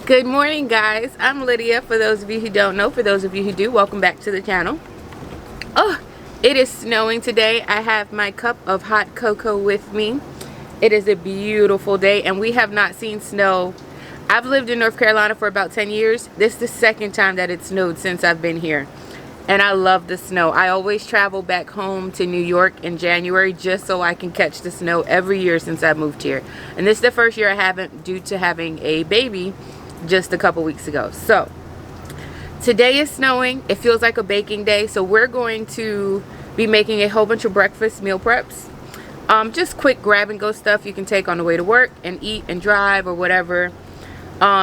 Good morning, guys. I'm Lydia. For those of you who don't know, for those of you who do, welcome back to the channel. Oh, it is snowing today. I have my cup of hot cocoa with me. It is a beautiful day and we have not seen snow. I've lived in North Carolina for about 10 years. This is the second time that it snowed since I've been here. And I love the snow. I always travel back home to New York in January just so I can catch the snow every year since I moved here. And this is the first year I haven't due to having a baby just a couple weeks ago. So today is snowing. It feels like a baking day. So we're going to be making a whole bunch of breakfast meal preps. Just quick grab and go stuff you can take on the way to work and eat and drive or whatever.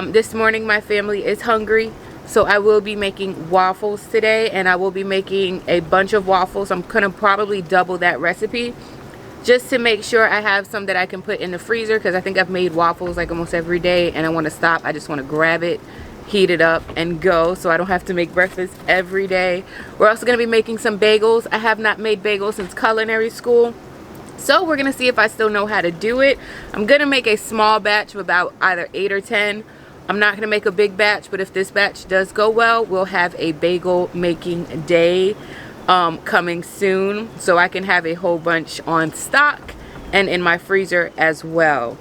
This morning my family is hungry, so I will be making waffles today, and I will be making a bunch of waffles. I'm gonna probably double that recipe just to make sure I have some that I can put in the freezer, because I think I've made waffles like almost every day and I want to stop. I just want to grab it, heat it up and go, so I don't have to make breakfast every day. We're also going to be making some bagels. I have not made bagels since culinary school, so we're going to see if I still know how to do it. I'm going to make a small batch of about either 8 or 10. I'm not going to make a big batch, but if this batch does go well, we'll have a bagel making day coming soon, so I can have a whole bunch on stock and in my freezer as well.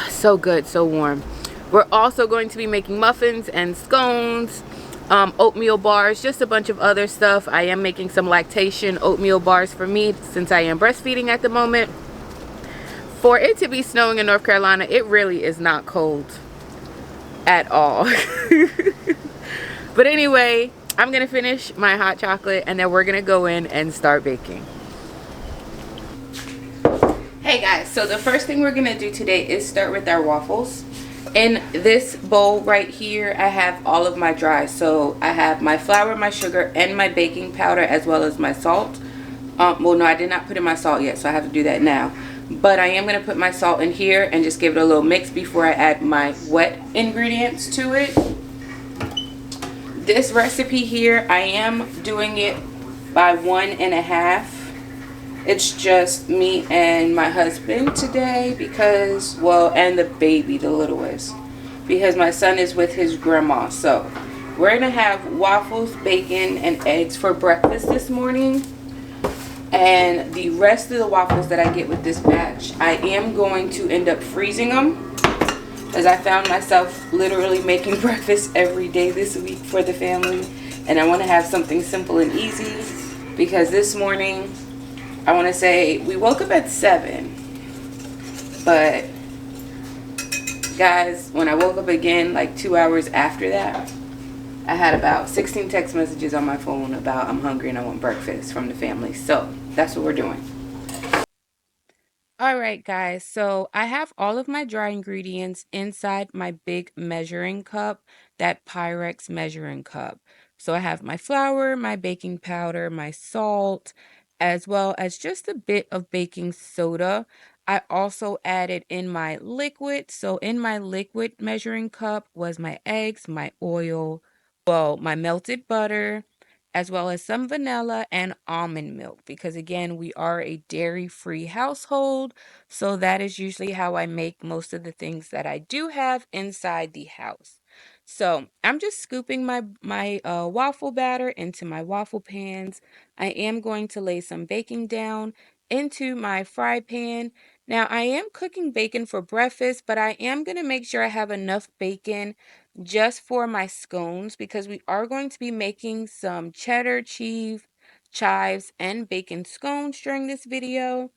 So good, so warm. We're also going to be making muffins and scones, oatmeal bars, just a bunch of other stuff. I am making some lactation oatmeal bars for me since I am breastfeeding at the moment. For it to be snowing in North Carolina, it really is not cold at all. But anyway, I'm gonna finish my hot chocolate and then we're gonna go in and start baking. Hey guys, so the first thing we're gonna do today is start with our waffles. In this bowl right here, I have all of my dry. So I have my flour, my sugar, and my baking powder, as well as my salt. Well, no, I did not put in my salt yet, so I have to do that now. But I am gonna put my salt in here and just give it a little mix before I add my wet ingredients to it. This recipe here, I am doing it by 1.5. It's just me and my husband today because, well, and the baby, the littlest, because my son is with his grandma. So we're gonna have waffles, bacon, and eggs for breakfast this morning. And the rest of the waffles that I get with this batch, I am going to end up freezing them, as I found myself literally making breakfast every day this week for the family, and I want to have something simple and easy, because this morning, I want to say we woke up at 7, but guys, when I woke up again like 2 hours after that, I had about 16 text messages on my phone about I'm hungry and I want breakfast from the family. So that's what we're doing. All right, guys, so I have all of my dry ingredients inside my big measuring cup, that Pyrex measuring cup. So I have my flour, my baking powder, my salt, as well as just a bit of baking soda. I also added in my liquid. So in my liquid measuring cup was my eggs, my oil, well, my melted butter, as well as some vanilla and almond milk, because again, we are a dairy-free household, so that is usually how I make most of the things that I do have inside the house. So I'm just scooping my waffle batter into my waffle pans. I am going to lay some baking down into my fry pan. Now I am cooking bacon for breakfast, but I am going to make sure I have enough bacon just for my scones, because we are going to be making some cheddar cheese, chives, and bacon scones during this video.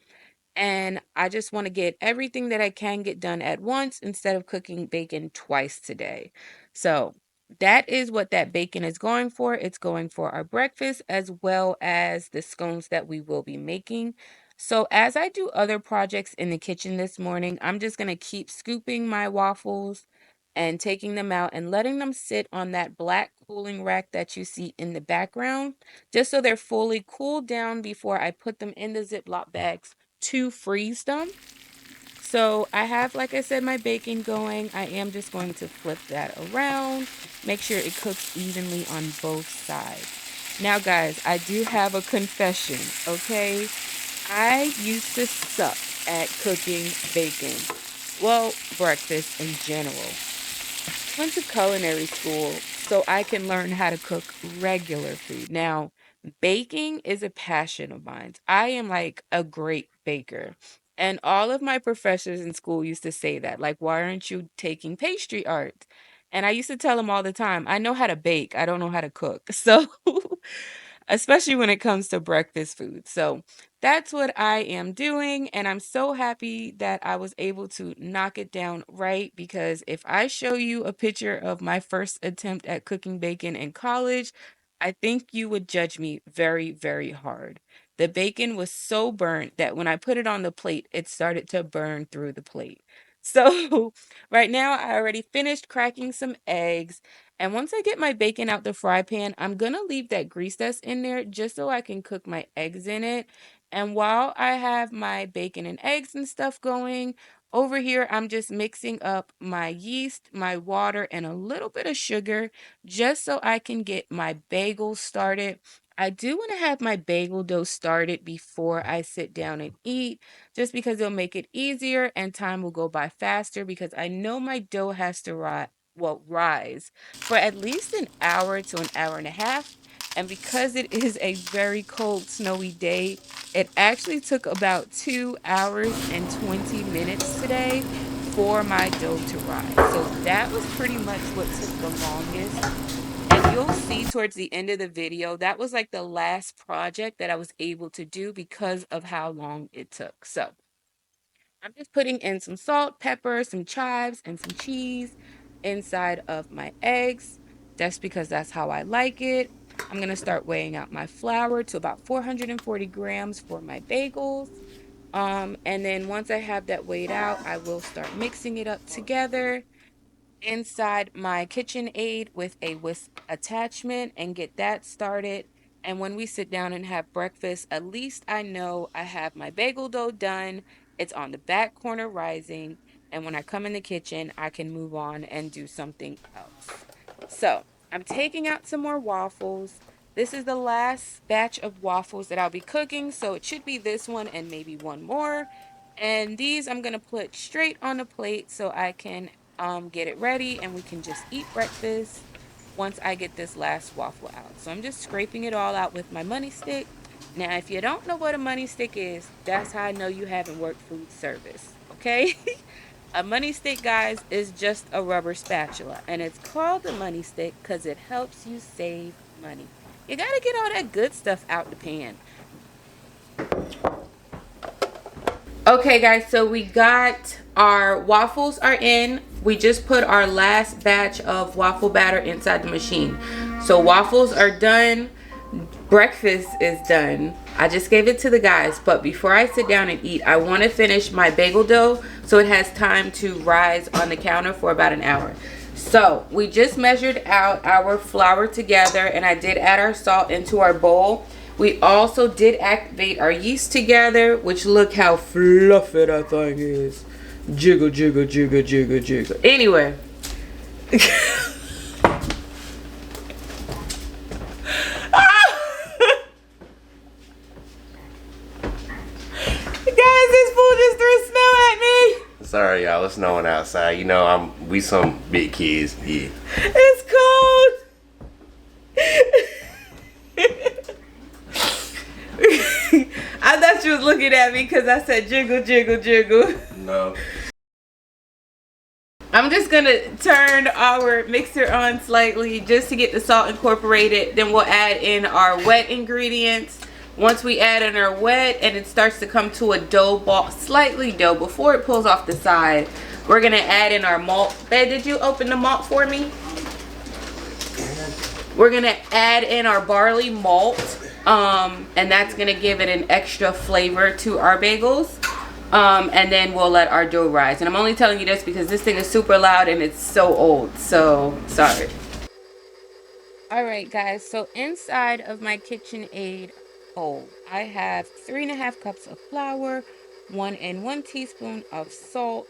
And I just want to get everything that I can get done at once instead of cooking bacon twice today. So that is what that bacon is going for. It's going for our breakfast as well as the scones that we will be making. So as I do other projects in the kitchen this morning, I'm just going to keep scooping my waffles and taking them out and letting them sit on that black cooling rack that you see in the background, just so they're fully cooled down before I put them in the Ziploc bags to freeze them. So I have, like I said, my bacon going. I am just going to flip that around, make sure it cooks evenly on both sides. Now, guys, I do have a confession, okay? I used to suck at cooking bacon. Well, breakfast in general. Went to culinary school so I can learn how to cook regular food. Now, baking is a passion of mine. I am like a great baker. And all of my professors in school used to say that, like, why aren't you taking pastry art? And I used to tell them all the time, I know how to bake, I don't know how to cook. So, especially when it comes to breakfast food. So, that's what I am doing, and I'm so happy that I was able to knock it down right because if I show you a picture of my first attempt at cooking bacon in college, I think you would judge me very, very hard. The bacon was so burnt that when I put it on the plate, it started to burn through the plate. So, right now, I already finished cracking some eggs. And once I get my bacon out the fry pan, I'm gonna leave that grease that's in there just so I can cook my eggs in it. And while I have my bacon and eggs and stuff going, over here I'm just mixing up my yeast, my water, and a little bit of sugar just so I can get my bagels started. I do want to have my bagel dough started before I sit down and eat, just because it'll make it easier and time will go by faster because I know my dough has to rise for at least an hour to an hour and a half. And because it is a very cold, snowy day, it actually took about 2 hours and 20 minutes today for my dough to rise. So that was pretty much what took the longest. And you'll see towards the end of the video, that was like the last project that I was able to do because of how long it took. So I'm just putting in some salt, pepper, some chives, and some cheese inside of my eggs. That's because that's how I like it. I'm going to start weighing out my flour to about 440 grams for my bagels. And then once I have that weighed out, I will start mixing it up together inside my KitchenAid with a whisk attachment and get that started. And when we sit down and have breakfast, at least I know I have my bagel dough done. It's on the back corner rising. And when I come in the kitchen, I can move on and do something else. So I'm taking out some more waffles. This is the last batch of waffles that I'll be cooking. So it should be this one and maybe one more. And these I'm going to put straight on the plate so I can get it ready and we can just eat breakfast once I get this last waffle out. So I'm just scraping it all out with my money stick. Now, if you don't know what a money stick is, that's how I know you haven't worked food service, okay? A money stick, guys, is just a rubber spatula, and it's called a money stick because it helps you save money. You gotta get all that good stuff out the pan. Okay, guys, so we got our waffles are in. We just put our last batch of waffle batter inside the machine. So waffles are done. Breakfast is done. I just gave it to the guys, but before I sit down and eat, I want to finish my bagel dough so it has time to rise on the counter for about an hour. So we just measured out our flour together and I did add our salt into our bowl. We also did activate our yeast together, which look how fluffy that thing is. Jiggle, jiggle, jiggle, jiggle, jiggle. Anyway. Guys, this fool just threw snow at me. Sorry, y'all. It's snowing outside. You know, we some big kids. Yeah. It's cold. I thought you was looking at me because I said jiggle, jiggle, jiggle. No. I'm just gonna turn our mixer on slightly just to get the salt incorporated. Then we'll add in our wet ingredients. Once we add in our wet and it starts to come to a dough ball, slightly dough, before it pulls off the side, we're gonna add in our malt. Babe, did you open the malt for me? We're gonna add in our barley malt, and that's gonna give it an extra flavor to our bagels. And then we'll let our dough rise. And I'm only telling you this because this thing is super loud and it's so old. So, sorry. Alright guys, so inside of my KitchenAid bowl, I have 3.5 cups of flour, 1 teaspoon of salt,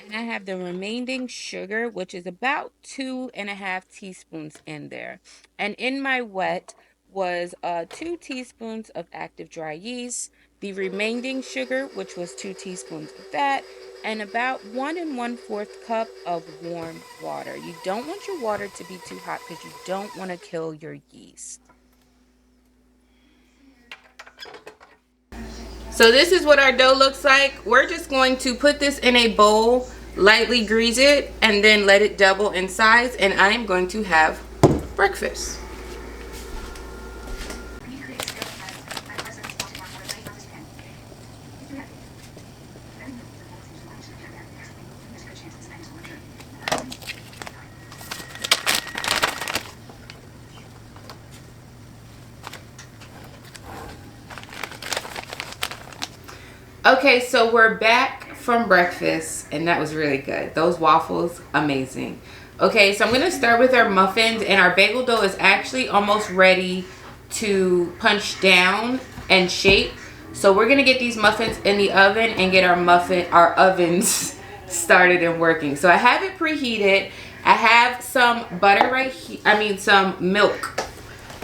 and I have the remaining sugar, which is about 2.5 teaspoons in there. And in my wet was 2 teaspoons of active dry yeast, the remaining sugar, which was 2 teaspoons of that, and about 1 1/4 cup of warm water. You don't want your water to be too hot because you don't want to kill your yeast. So this is what our dough looks like. We're just going to put this in a bowl, lightly grease it, and then let it double in size, and I am going to have breakfast. Okay, so we're back from breakfast, and that was really good. Those waffles, amazing. Okay, so I'm going to start with our muffins, and our bagel dough is actually almost ready to punch down and shape. So we're going to get these muffins in the oven and get our ovens started and working. So I have it preheated. I have some butter right here. Some milk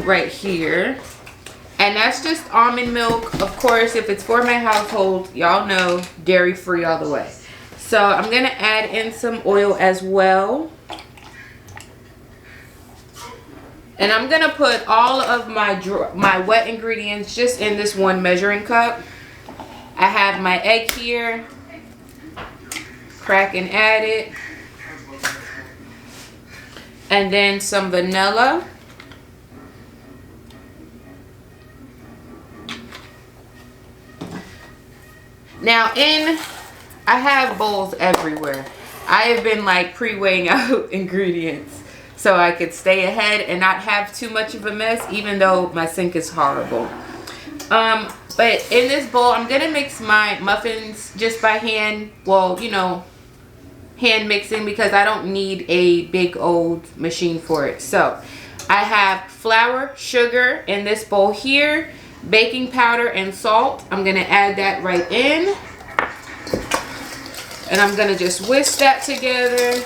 right here. And that's just almond milk. Of course, if it's for my household, y'all know, dairy free all the way. So I'm going to add in some oil as well. And I'm going to put all of my wet ingredients just in this one measuring cup. I have my egg here. Crack and add it. And then some vanilla. Now I have bowls everywhere. I have been like pre-weighing out ingredients so I could stay ahead and not have too much of a mess, even though my sink is horrible. But in this bowl, I'm gonna mix my muffins just by hand. Well, hand mixing, because I don't need a big old machine for it. So I have flour, sugar in this bowl here, baking powder and salt. I'm gonna add that right in, and I'm gonna just whisk that together.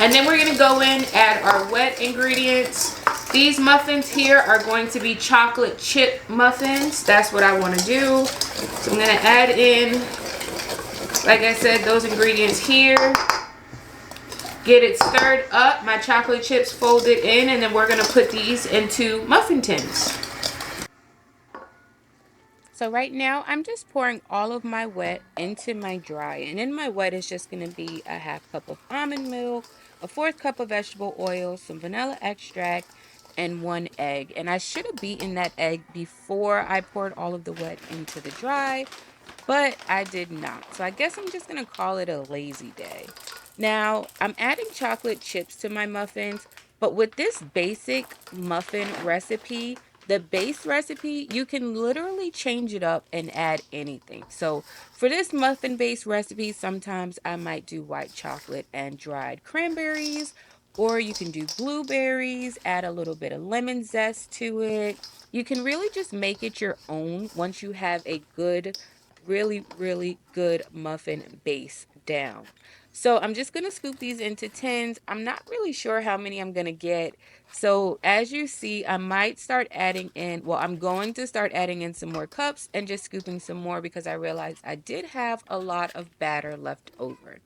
And then we're gonna go in, add our wet ingredients. These muffins here are going to be chocolate chip muffins. That's what I want to do. So I'm gonna add in, like I said, those ingredients here. Get it stirred up, my chocolate chips folded in, and then we're gonna put these into muffin tins. So right now, I'm just pouring all of my wet into my dry. And in my wet is just going to be a 1/2 cup of almond milk, a 1/4 cup of vegetable oil, some vanilla extract, and 1 egg. And I should have beaten that egg before I poured all of the wet into the dry, but I did not. So I guess I'm just going to call it a lazy day. Now, I'm adding chocolate chips to my muffins, but with this basic muffin recipe, the base recipe, you can literally change it up and add anything. So for this muffin base recipe, sometimes I might do white chocolate and dried cranberries, or you can do blueberries, add a little bit of lemon zest to it. You can really just make it your own once you have a good, really, really good muffin base down. So I'm just going to scoop these into tins. I'm not really sure how many I'm going to get. So as you see, I might start adding in, well, I'm going to start adding in some more cups and just scooping some more because I realized I did have a lot of batter left over.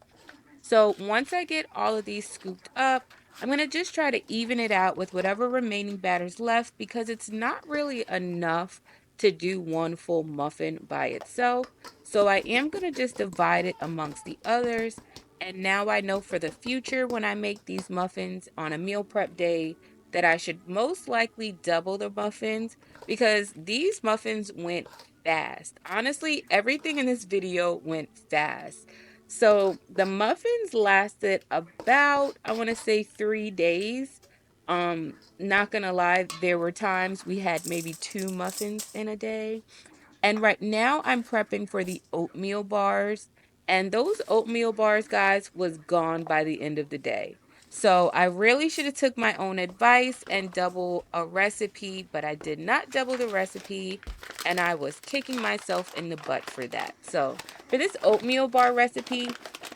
So once I get all of these scooped up, I'm going to just try to even it out with whatever remaining batter's left because it's not really enough to do one full muffin by itself. So I am going to just divide it amongst the others. And now I know for the future when I make these muffins on a meal prep day that I should most likely double the muffins because these muffins went fast. Honestly, everything in this video went fast. So the muffins lasted about, I want to say 3 days. Not gonna lie, there were times we had maybe 2 muffins in a day. And right now I'm prepping for the oatmeal bars. And those oatmeal bars, guys, was gone by the end of the day. So I really should have took my own advice and double a recipe, but I did not double the recipe. And I was kicking myself in the butt for that. So for this oatmeal bar recipe,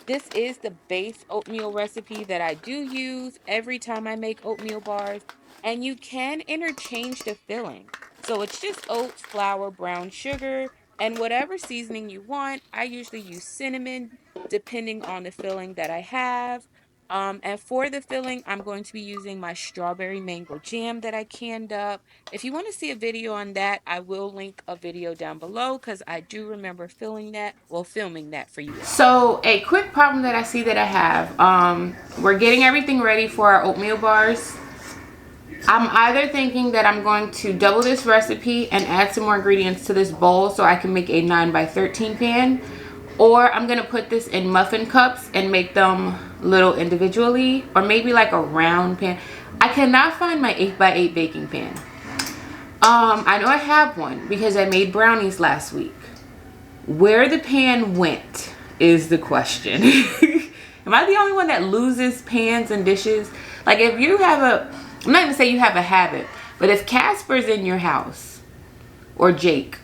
this is the base oatmeal recipe that I do use every time I make oatmeal bars. And you can interchange the filling. So it's just oats, flour, brown sugar, And whatever seasoning you want, I usually use cinnamon depending on the filling that I have. And for the filling, I'm going to be using my strawberry mango jam that I canned up. If you want to see a video on that, I will link a video down below because I do remember filming that for you all. So a quick problem that I see that I have, we're getting everything ready for our oatmeal bars. I'm either thinking that I'm going to double this recipe and add some more ingredients to this bowl so I can make a 9x13 pan, or I'm going to put this in muffin cups and make them little individually, or maybe like a round pan. I cannot find my 8x8 baking pan. I know I have one because I made brownies last week. Where the pan went is the question. Am I the only one that loses pans and dishes? Like if you have I'm not gonna say you have a habit, but if Casper's in your house, or Jake,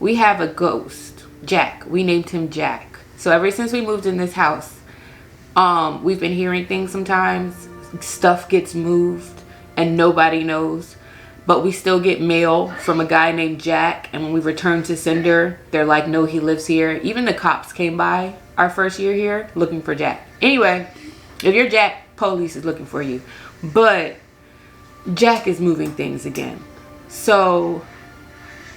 we have a ghost, Jack. We named him Jack. So ever since we moved in this house, we've been hearing things sometimes. Stuff gets moved and nobody knows. But we still get mail from a guy named Jack. And when we return to Cinder, they're like, no, he lives here. Even the cops came by our first year here looking for Jack. Anyway, if you're Jack, police is looking for you. But Jack is moving things again. So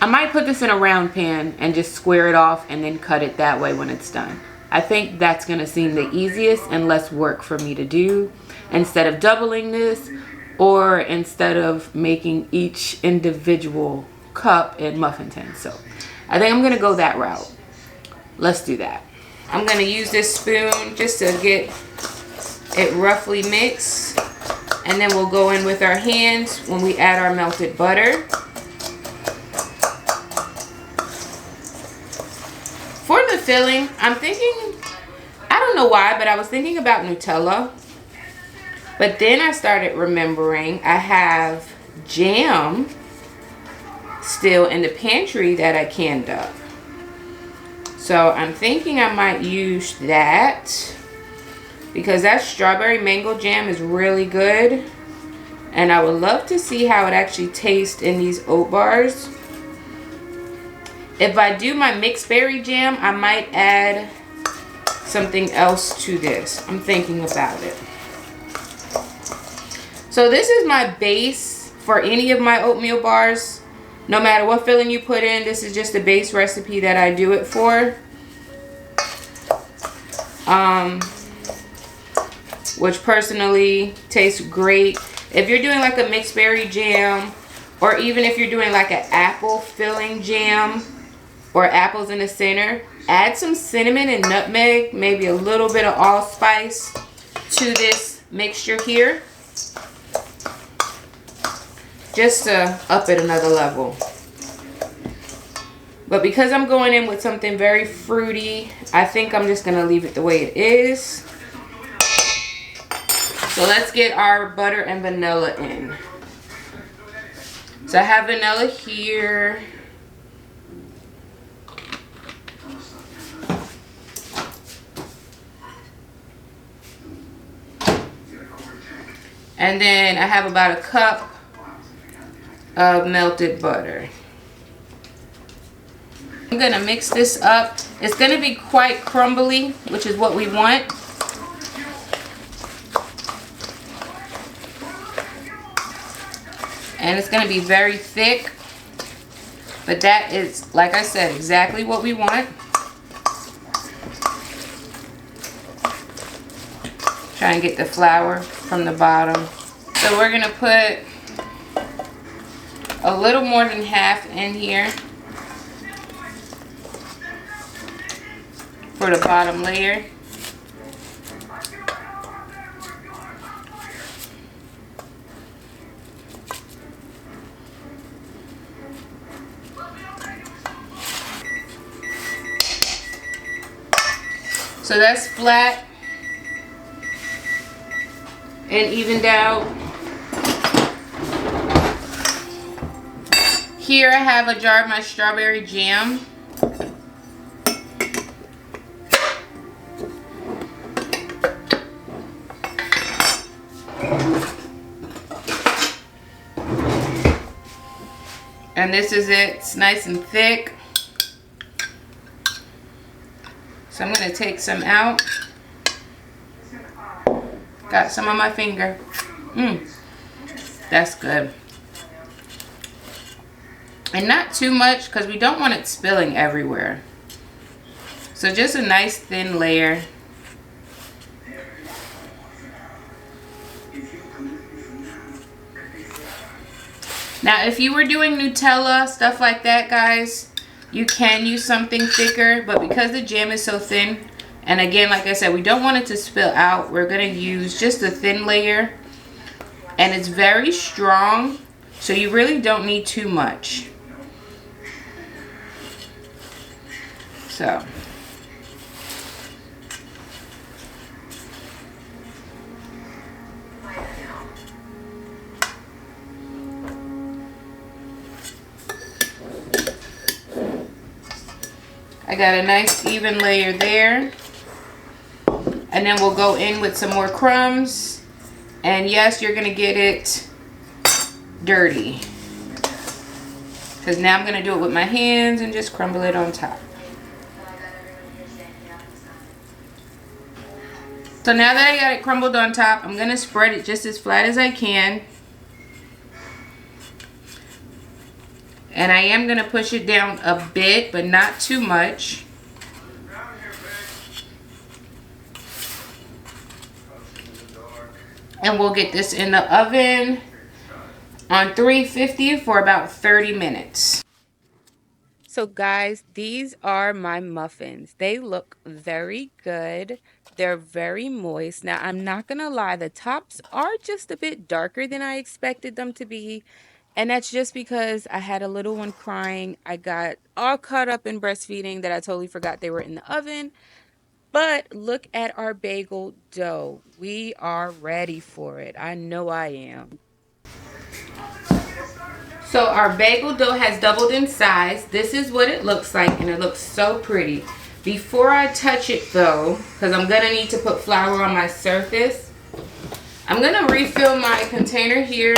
I might put this in a round pan and just square it off and then cut it that way when it's done. I think that's going to seem the easiest and less work for me to do instead of doubling this, or instead of making each individual cup in muffin tin. So I think I'm going to go that route. Let's do that. I'm going to use this spoon just to get it roughly mixed. And then we'll go in with our hands when we add our melted butter. For the filling, I'm thinking, I don't know why, but I was thinking about Nutella. But then I started remembering I have jam still in the pantry that I canned up. So I'm thinking I might use that, because that strawberry mango jam is really good. And I would love to see how it actually tastes in these oat bars. If I do my mixed berry jam, I might add something else to this. I'm thinking about it. So this is my base for any of my oatmeal bars. No matter what filling you put in, this is just the base recipe that I do it for. Which personally tastes great. If you're doing like a mixed berry jam, or even if you're doing like an apple filling jam, or apples in the center, add some cinnamon and nutmeg, maybe a little bit of allspice to this mixture here, just to up it another level. But because I'm going in with something very fruity, I think I'm just gonna leave it the way it is. So let's get our butter and vanilla in. So I have vanilla here. And then I have about a cup of melted butter. I'm gonna mix this up. It's gonna be quite crumbly, which is what we want. And it's gonna be very thick. But that is, like I said, exactly what we want. Try and get the flour from the bottom. So we're gonna put a little more than half in here for the bottom layer. So that's flat and evened out. Here I have a jar of my strawberry jam. And this is it. It's nice and thick. So I'm going to take some out. Got some on my finger. That's good. And not too much because we don't want it spilling everywhere. So just a nice thin layer. Now if you were doing Nutella, stuff like that, guys, you can use something thicker, but because the jam is so thin, and again, like I said, we don't want it to spill out, we're gonna use just a thin layer. And it's very strong, so you really don't need too much. So I got a nice even layer there. And then we'll go in with some more crumbs. And yes, you're gonna get it dirty. Because now I'm gonna do it with my hands and just crumble it on top. So now that I got it crumbled on top, I'm gonna spread it just as flat as I can. And I am gonna push it down a bit, but not too much. And we'll get this in the oven on 350 for about 30 minutes. So guys, these are my muffins. They look very good. They're very moist. Now, I'm not gonna lie, the tops are just a bit darker than I expected them to be. And that's just because I had a little one crying. I got all caught up in breastfeeding that I totally forgot they were in the oven. But look at our bagel dough. We are ready for it. I know I am. So our bagel dough has doubled in size. This is what it looks like, and it looks so pretty. Before I touch it though, because I'm gonna need to put flour on my surface, I'm gonna refill my container here.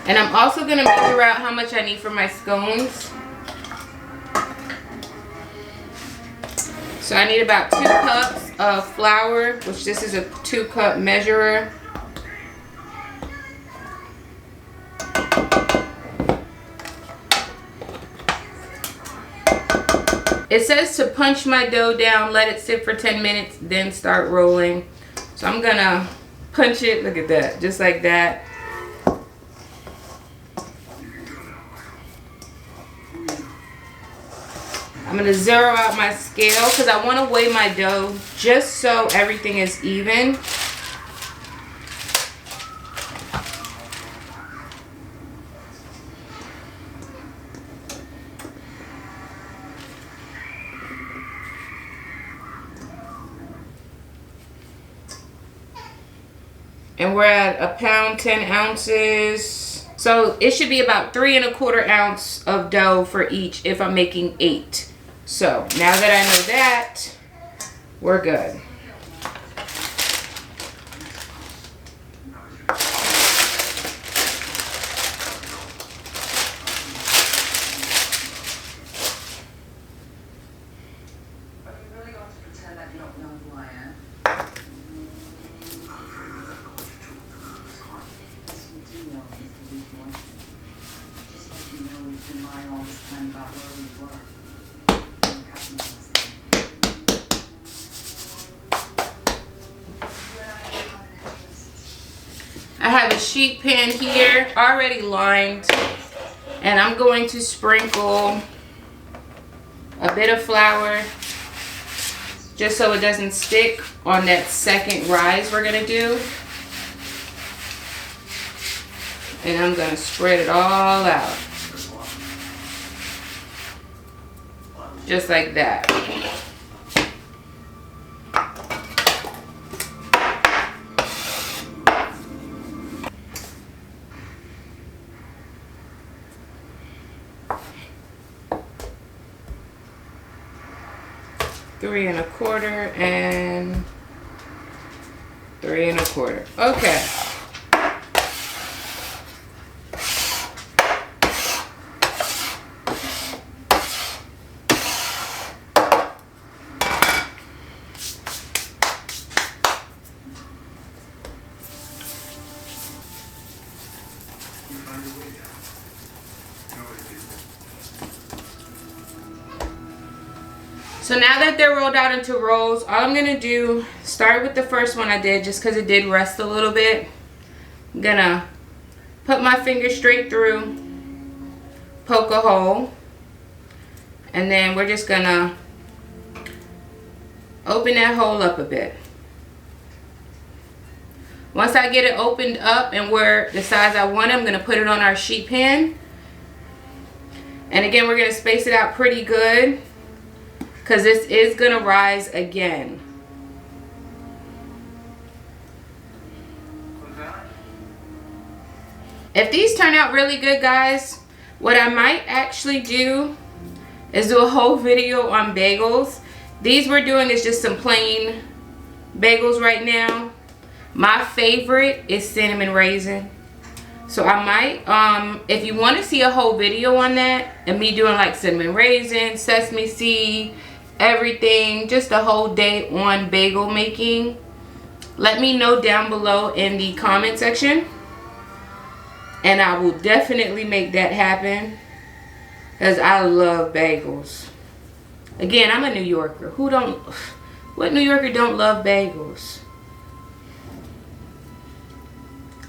And I'm also going to measure out how much I need for my scones. So I need about 2 cups of flour, which this is a 2-cup measurer. It says to punch my dough down, let it sit for 10 minutes, then start rolling. So I'm going to punch it, look at that, just like that. I'm going to zero out my scale because I want to weigh my dough just so everything is even. And we're at 1 pound 10 ounces. So it should be about 3 1/4 ounce of dough for each if I'm making 8. So now that I know that, we're good. I have a sheet pan here already lined, and I'm going to sprinkle a bit of flour just so it doesn't stick on that second rise we're going to do. And I'm going to spread it all out. Just like that. 3 1/4 and 3 1/4. Okay. So now that they're rolled out into rolls, all I'm gonna do, start with the first one I did just because it did rest a little bit. I'm gonna put my finger straight through, poke a hole, and then we're just gonna open that hole up a bit. Once I get it opened up and where the size I want it, I'm gonna put it on our sheet pan. And again, we're gonna space it out pretty good because this is gonna rise again. If these turn out really good, guys, what I might actually do is do a whole video on bagels. These we're doing is just some plain bagels right now. My favorite is cinnamon raisin. So I might, if you want to see a whole video on that, and me doing like cinnamon raisin, sesame seed, everything, just a whole day on bagel making, let me know down below in the comment section. And I will definitely make that happen. Because I love bagels. Again, I'm a New Yorker. What New Yorker don't love bagels?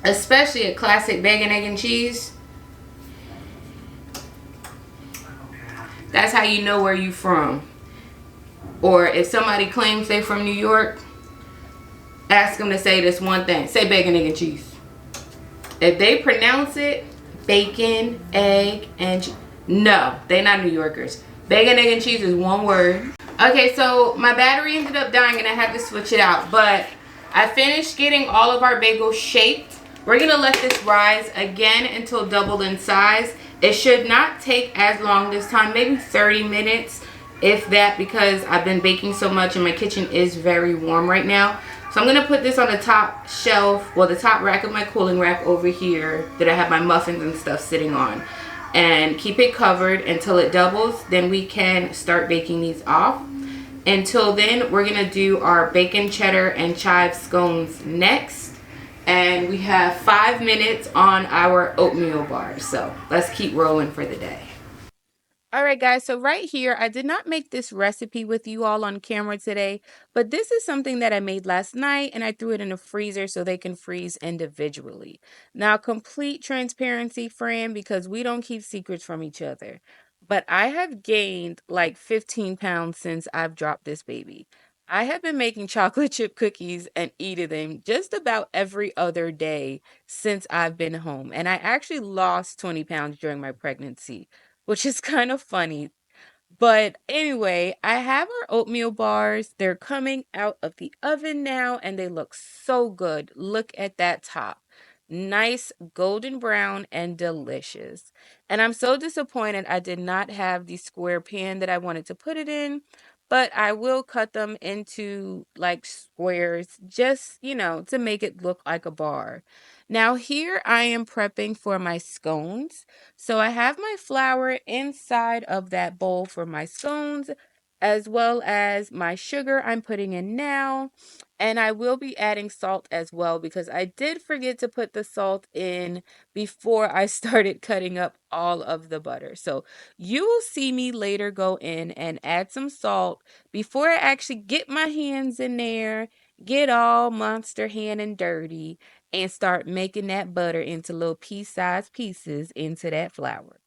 Especially a classic bacon, egg, and cheese. That's how you know where you from. Or if somebody claims they're from New York, ask them to say this one thing. Say bacon, egg, and cheese. If they pronounce it bacon, egg, and cheese, no, they're not New Yorkers. Bacon, egg, and cheese is one word. Okay, so my battery ended up dying and I had to switch it out. But I finished getting all of our bagels shaped. We're going to let this rise again until doubled in size. It should not take as long this time, maybe 30 minutes, if that, because I've been baking so much and my kitchen is very warm right now. So I'm going to put this on the top shelf, well, the top rack of my cooling rack over here that I have my muffins and stuff sitting on. And keep it covered until it doubles. Then we can start baking these off. Until then, we're going to do our bacon, cheddar, and chive scones next. And we have 5 minutes on our oatmeal bars. So let's keep rolling for the day. All right, guys, so right here, I did not make this recipe with you all on camera today, but this is something that I made last night and I threw it in a freezer so they can freeze individually. Now, complete transparency, friend, because we don't keep secrets from each other, but I have gained like 15 pounds since I've dropped this baby. I have been making chocolate chip cookies and eating them just about every other day since I've been home, and I actually lost 20 pounds during my pregnancy, which is kind of funny. But anyway, I have our oatmeal bars. They're coming out of the oven now and they look so good. Look at that top. Nice golden brown and delicious. And I'm so disappointed I did not have the square pan that I wanted to put it in, but I will cut them into like squares just, to make it look like a bar. Now here I am prepping for my scones. So I have my flour inside of that bowl for my scones, as well as my sugar I'm putting in now. And I will be adding salt as well because I did forget to put the salt in before I started cutting up all of the butter. So you will see me later go in and add some salt before I actually get my hands in there, get all monster hand and dirty, and start making that butter into little pea-sized pieces into that flour.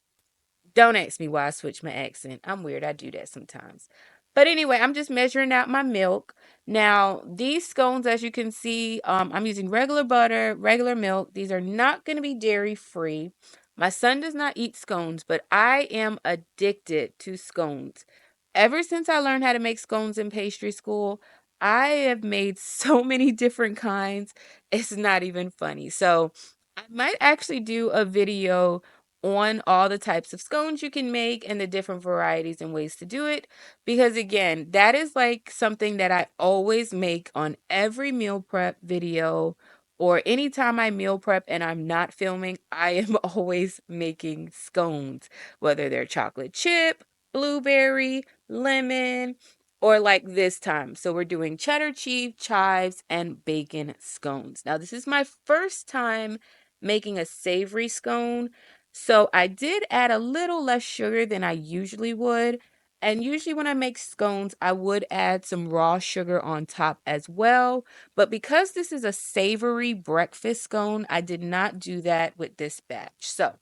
Don't ask me why I switched my accent. I'm weird. I do that sometimes. But anyway, I'm just measuring out my milk. Now, these scones, as you can see, I'm using regular butter, regular milk. These are not going to be dairy free. My son does not eat scones, but I am addicted to scones. Ever since I learned how to make scones in pastry school, I have made so many different kinds. It's not even funny. So I might actually do a video on all the types of scones you can make and the different varieties and ways to do it. Because again, that is like something that I always make on every meal prep video or anytime I meal prep and I'm not filming, I am always making scones, whether they're chocolate chip, blueberry, lemon, or like this time. So we're doing cheddar cheese, chives, and bacon scones. Now, this is my first time making a savory scone. So I did add a little less sugar than I usually would. And usually when I make scones, I would add some raw sugar on top as well. But because this is a savory breakfast scone, I did not do that with this batch. So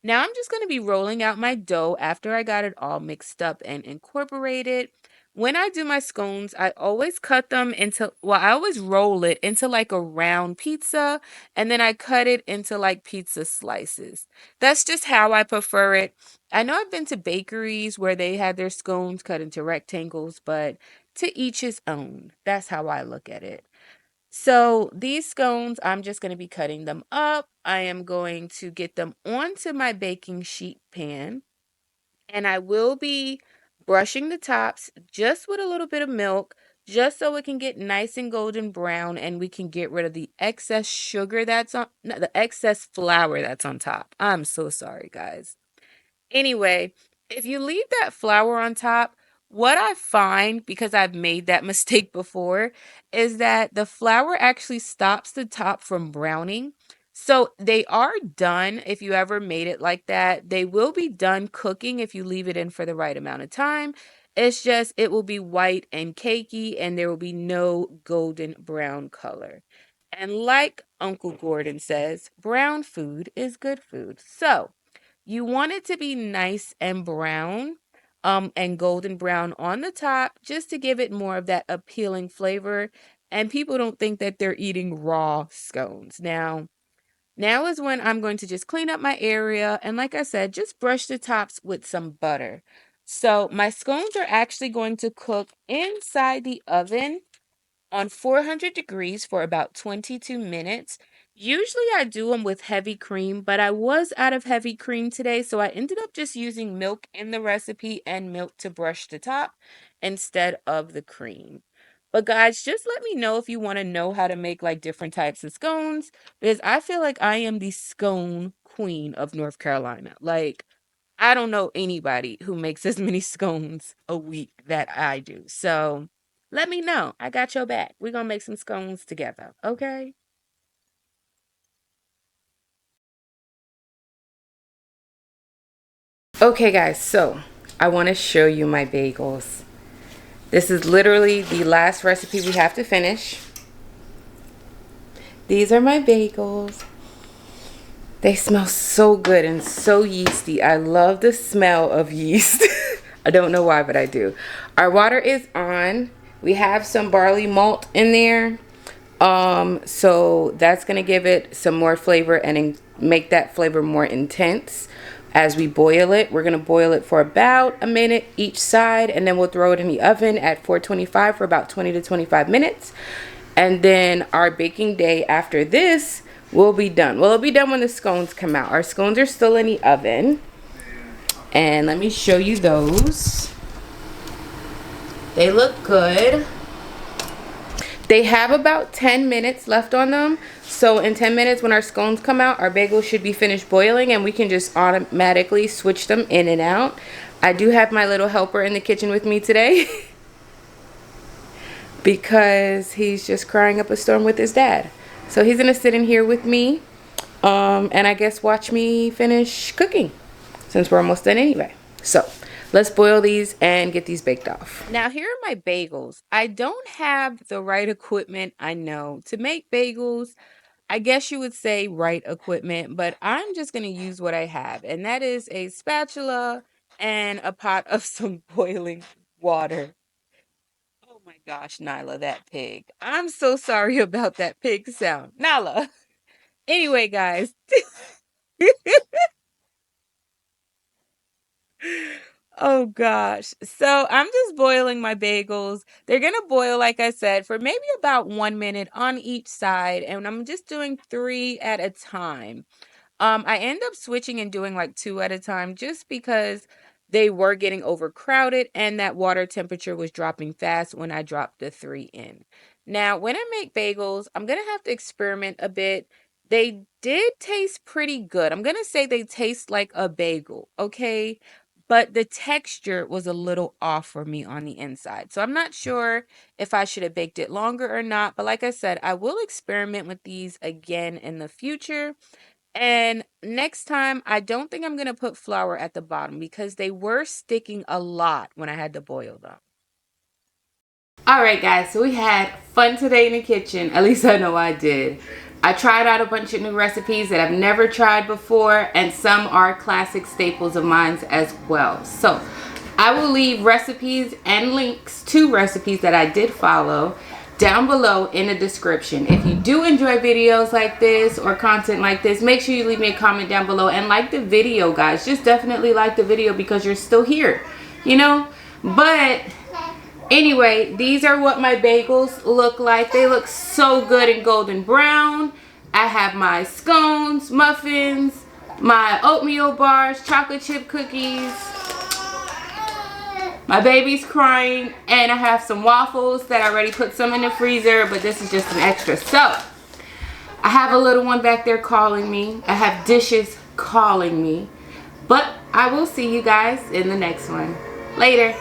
now I'm just going to be rolling out my dough after I got it all mixed up and incorporated. When I do my scones, I always cut them into, well, I always roll it into like a round pizza and then I cut it into like pizza slices. That's just how I prefer it. I know I've been to bakeries where they had their scones cut into rectangles, but to each his own. That's how I look at it. So these scones, I'm just going to be cutting them up. I am going to get them onto my baking sheet pan, and I will be brushing the tops just with a little bit of milk, just so it can get nice and golden brown and we can get rid of the excess sugar that's on, no, the excess flour that's on top. I'm so sorry, guys. Anyway, if you leave that flour on top, what I find, because I've made that mistake before, is that the flour actually stops the top from browning. So they are done if you ever made it like that. They will be done cooking if you leave it in for the right amount of time. It's just, it will be white and cakey and there will be no golden brown color. And like Uncle Gordon says, brown food is good food. So, you want it to be nice and brown, and golden brown on the top, just to give it more of that appealing flavor. And people don't think that they're eating raw scones. Now is when I'm going to just clean up my area. And like I said, just brush the tops with some butter. So my scones are actually going to cook inside the oven on 400 degrees for about 22 minutes. Usually I do them with heavy cream, but I was out of heavy cream today, so I ended up just using milk in the recipe and milk to brush the top instead of the cream. But guys, just let me know if you want to know how to make like different types of scones because I feel like I am the scone queen of North Carolina. Like I don't know anybody who makes as many scones a week that I do. So let me know. I got your back. We're going to make some scones together. Okay. Okay, guys. So I want to show you my bagels. This is literally the last recipe we have to finish. These are my bagels. They smell so good and so yeasty. I love the smell of yeast. I don't know why, but I do. Our water is on. We have some barley malt in there. So that's going to give it some more flavor and make that flavor more intense as we boil it. We're going to boil it for about a minute each side, and then we'll throw it in the oven at 425 for about 20 to 25 minutes. And then our baking day after this will be done. Well, it'll be done when the scones come out. Our scones are still in the oven. And let me show you those. They look good. They have about 10 minutes left on them. So in 10 minutes when our scones come out, our bagels should be finished boiling and we can just automatically switch them in and out. I do have my little helper in the kitchen with me today because he's just crying up a storm with his dad. So he's gonna sit in here with me and I guess watch me finish cooking since we're almost done anyway. So let's boil these and get these baked off. Now here are my bagels. I don't have the right equipment, I know, to make bagels. I guess you would say right equipment, but I'm just going to use what I have. And that is a spatula and a pot of some boiling water. Oh my gosh, Nyla, that pig. I'm so sorry about that pig sound. Nyla. Anyway, guys. Oh gosh. So I'm just boiling my bagels. They're going to boil, like I said, for maybe about 1 minute on each side. And I'm just doing 3 at a time. I end up switching and doing like 2 at a time just because they were getting overcrowded and that water temperature was dropping fast when I dropped the 3 in. Now, when I make bagels, I'm gonna have to experiment a bit. They did taste pretty good. I'm gonna say they taste like a bagel, okay? But the texture was a little off for me on the inside. So I'm not sure if I should have baked it longer or not. But like I said, I will experiment with these again in the future. And next time, I don't think I'm going to put flour at the bottom because they were sticking a lot when I had to boil them. All right, guys, so we had fun today in the kitchen. At least I know I did. I tried out a bunch of new recipes that I've never tried before, and some are classic staples of mine as well. So I will leave recipes and links to recipes that I did follow down below in the description. If you do enjoy videos like this or content like this, make sure you leave me a comment down below and like the video, guys. Just definitely like the video because you're still here, you know? But anyway, these are what my bagels look like. They look so good and golden brown. I have my scones, muffins, my oatmeal bars, chocolate chip cookies. My baby's crying, and I have some waffles that I already put some in the freezer, but this is just an extra. So, I have a little one back there calling me. I have dishes calling me. But I will see you guys in the next one. Later.